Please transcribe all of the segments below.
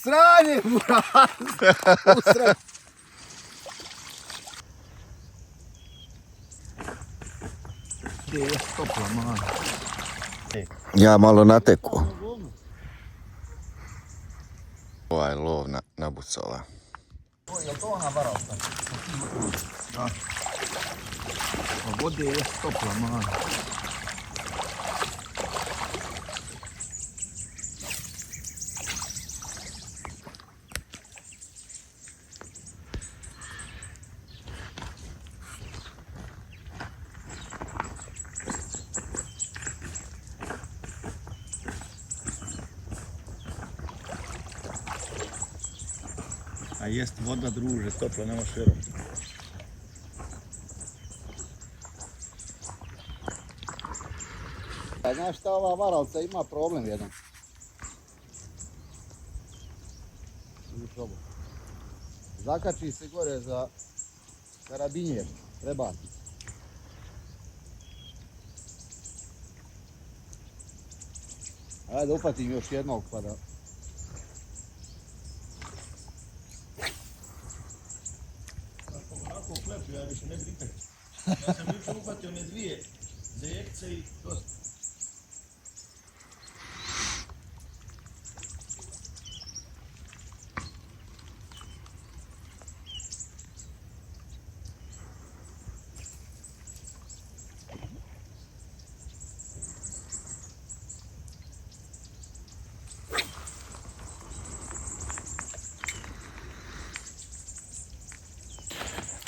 Sranje, buraz! Usred. Gdje je topla, man? Ja malo nateku. Ovaj lov na bucova. Je li to ona varalka? Da. Vode je topla, man. A jest voda, druže, topla, nema širo. Znaš šta, ova varalca ima problem jedan. Zakači se gore za karabinjer, prebaci. Ajde upatim još jednog pa da... Ovako uklepio, ja više ne bi nikak. Ja sam jučer upatio one dvije zejekce i dosta.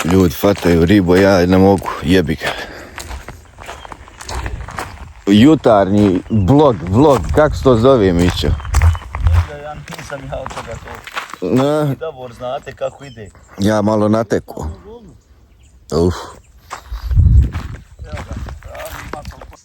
Ljudi fataju ribu, ja ne mogu, jebi ga. Jutarnji vlog, kako se to zove, Mićo? Ja nisam ja od toga to. No, I Davor, znate kako ide. ja malo nateku. Uf. Evo ga, ima koliko.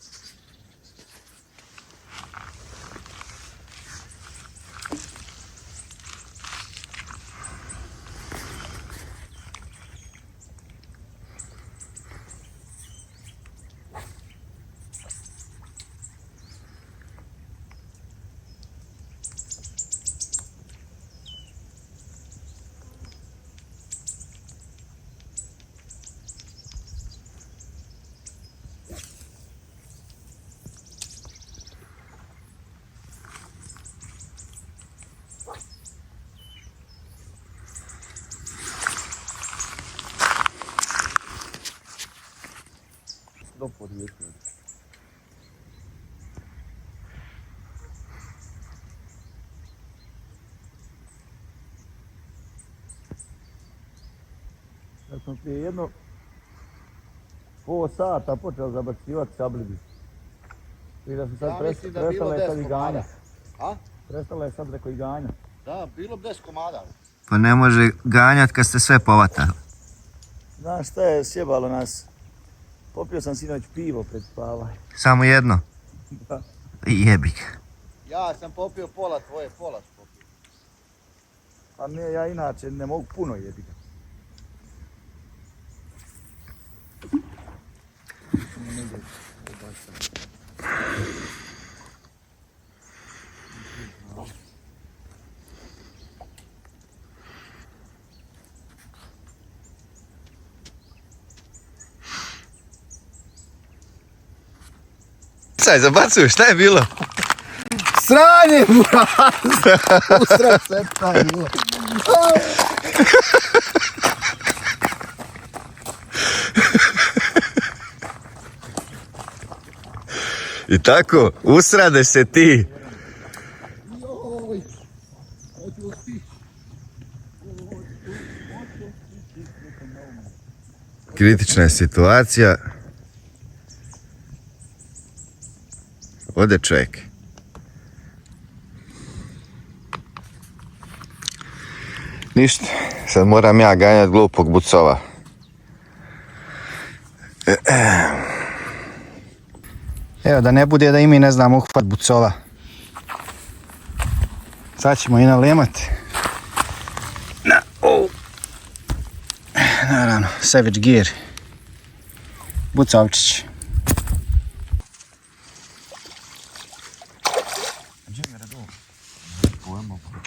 Do podvjetnje. Ja sam prije jedno pol sata počeo zabacivati sablidi. I da su sad Ja mislim da bilo prestala je sad 10 i ganja. komada. A? Prestala je sad reko i ganja. Da, bilo bi 10 komada. Pa ne može ganjat kad ste sve povatali. Znaš šta je sjebalo nas? Popio sam sinoć pivo pred spavanje. Samo jedno? Da. Jebi ga. Ja sam popio pola tvoje, pola su popio. A ne, ja inače ne mogu puno jebiti. Sad zabacuju, šta je bilo? Sranje, buraz! Usred septa je bilo. I tako, usrade se ti. Joj, hoću stići. Kritična je situacija. Ode čovjek. Ništa, sad moram ja ganjat glupog bucova. Evo, da ne bude da i mi ne znamo uhvat bucova. Sad ćemo i nalemat. Naravno, Savage Gear. Bucovčić.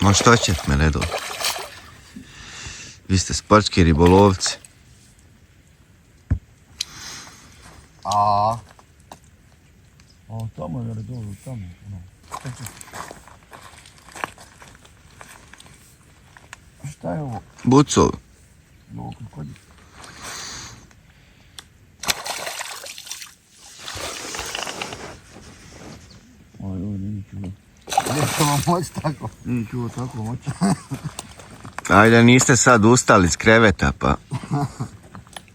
Ma što ćete me, Redo? Vi ste sportski ribolovci. A, A tamo je dole, tamo. Ono. Šta je ovo? Bucovi. Ovo krokodil. Ovo nije čuo. neće vam moći tako. Nije čuo tako moći. Ajde, niste sad ustali s kreveta, pa...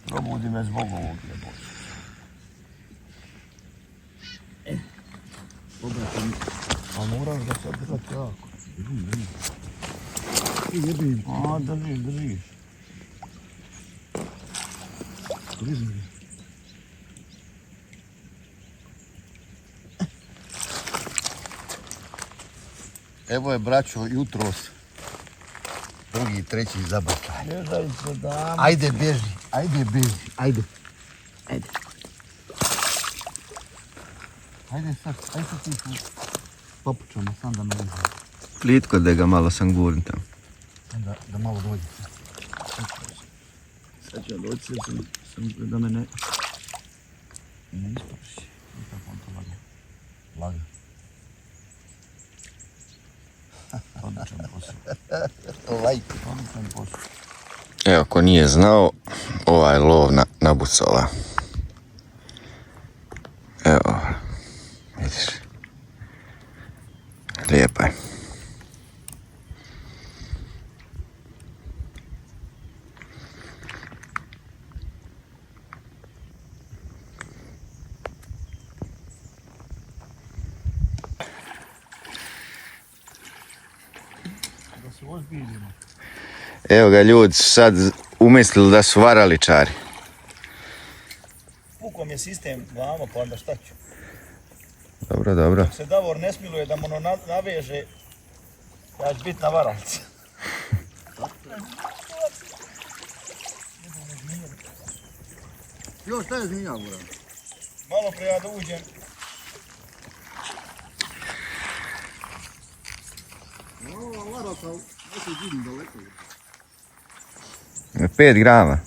Probudi me zbog ovog jebote. A moraš da sad držati jako. Jebim. A, držiš. Evo je, braćo, jutros. Drugi i treći zabačaj. Bježaj se dam. Ajde, beži. Ajde sad ti tu. Papučama, sam da me uzme. Plitko da ga malo sam gurnim tamo. Da malo dođe. Sad ću ja doći, sam da me ne ispaši. Kako on to laga? Odličan posao. Odličan posao. Evo, ko nije znao, ovaj lov na bucova. Evo, vidiš. Lijepa je. Da se ozbiljimo. Evo ga, ljudi su sad umislili da su varaličari. Pukao mi je sistem vamo, pa onda šta ću? Dobro, dobro. Dok se Davor ne smiluje da mu ono naveže, ja ću biti na varalci. Jo, šta je zmija, bura? Malo pre ja da uđem. Ova varalca, neko vidim daleko. 5 grama.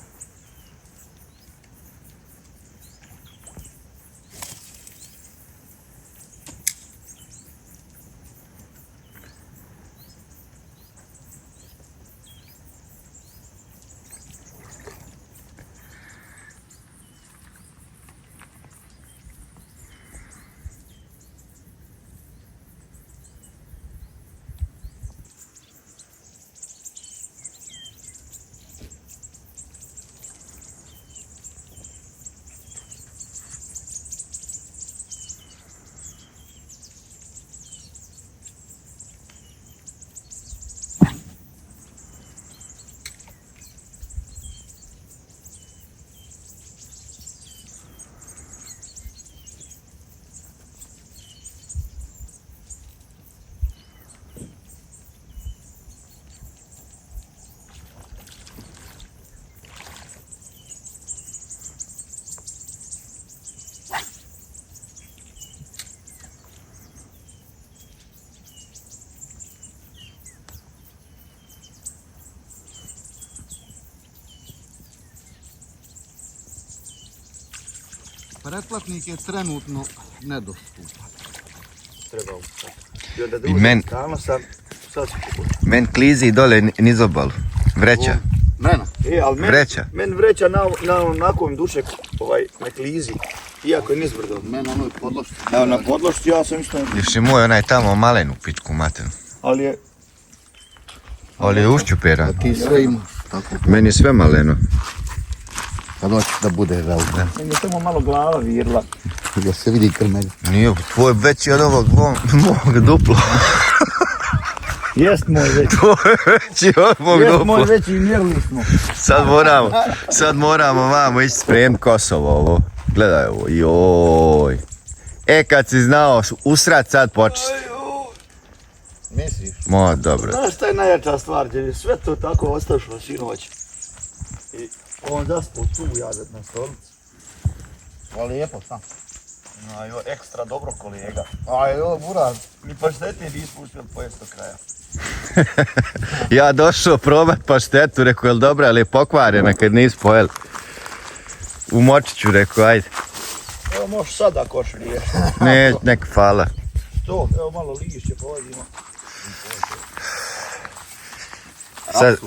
Pretplatnik je trenutno nedostupan. Treba ustati. I onda da I uđem stalno sad ću kupiti. Men klizi dole niz obalu. Vreća. Mena. Ali Vreća. men vreća na kojem dušek ne klizi. Iako je nizbrdo. Mena onoj podlošci. Evo na podlošci ja sam isto. Još i moj onaj tamo malenu pičku matenu. Ali je ušćuperan. Ti sve imaš. Tako. Meni je sve maleno. Kad hoćeš da bude veliko. meni je samo malo glava virla. Da se vidi krmelj. Nije, tvoj je veći od ovog mog duplo. Jest moj veći. Tvoj je veći od mog Jest duplo. moj veći i mjerili smo. Sad moramo vamo ići spremiti Kosovo ovo. Gledaj ovo, joj. Kad si znao usrat sad početi. Misliš? Mo, dobro. Znaš šta je najjača stvar, jer je sve to tako ostašlo sinoć. I on zaspao tu jadet na stolici. Ali lijepo sam. A jo, ekstra dobro kolega. Aj, ovo buraz. Ni paštete nismo uspjeli pojesti do kraja. Ja došao probat paštetu, rekao, jel dobra, ali je pokvarena kad nisi pojeli. Umočit ću, rekao, ajde. Evo možeš sad ako hoćeš riješiti. Nek fala. To, evo malo lišće povodimo.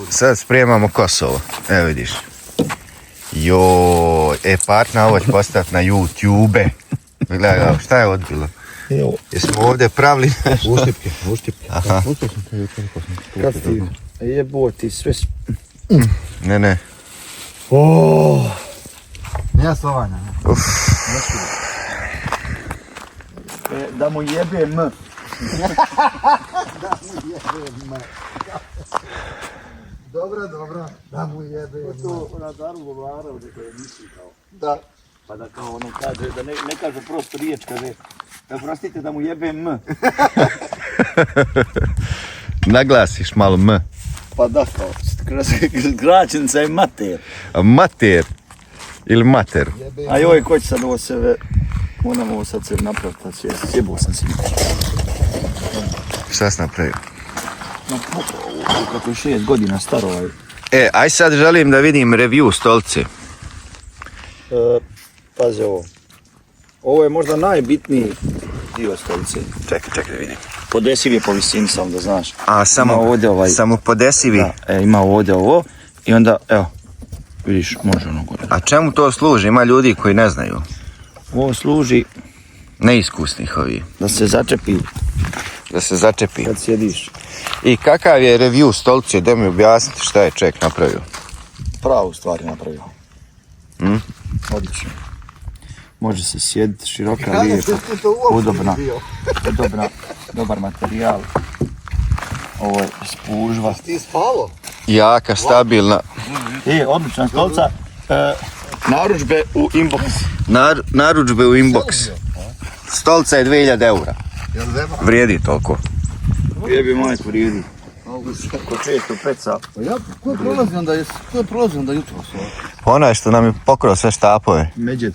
Sad spremamo Kosovo, evo vidiš. Joj, partner, ovo ću postaviti na YouTube. Gledaj, šta je odbilo? Evo. Jesmo ovdje pravili? Uštipke. Aha. Kad ti jeboti sve... Ne. Nema slovanja. Da mu jebem. Dobro, da mu jebe. To na daru govara ovdje koje misli kao. Da. Pa da kao ono kaže, da ne kaže prosto riječ, kaže, da prostite da mu jebem. Naglasiš malo M. Pa da kao, građenca je mater. A mater. Ili mater. A joj, ko će sad ovo sebe, moram ovo sad sebi napraviti, sjebao sam si. Šta si napravio? No, kako je 6 godina staro ovaj. Aj sad želim da vidim review stolice. Pazi ovo. Ovo je možda najbitniji dio stolice. Čekaj da vidim. Podesiv je po visini, samo da znaš. A, samo podesivi. Da, ima ovdje ovo i onda, evo, vidiš, može ono gore. A čemu to služi? Ima ljudi koji ne znaju. Ovo služi Neiskusnih ovi. da se začepi Da se začepi. kad sjediš. I kakav je review stolice? Da mi objasniti šta je čovjek napravio. Pravu stvari napravio. Mm? Odlično. Može se sjediti, široka, lijepa, udobna, dobar materijal. Ovo je spužva. Ti spavo? Jaka, stabilna. Odlična stolca. Narudžbe u inbox. Narudžbe u inbox. Stolca je 2000 eura. Jel zeba? Vrijedi toliko. Jebi majku vrijedi. Ko često peca. Pa ja, ko je prolazio onda jutro su? Onaj što nam je pokrao sve štapove. Međed.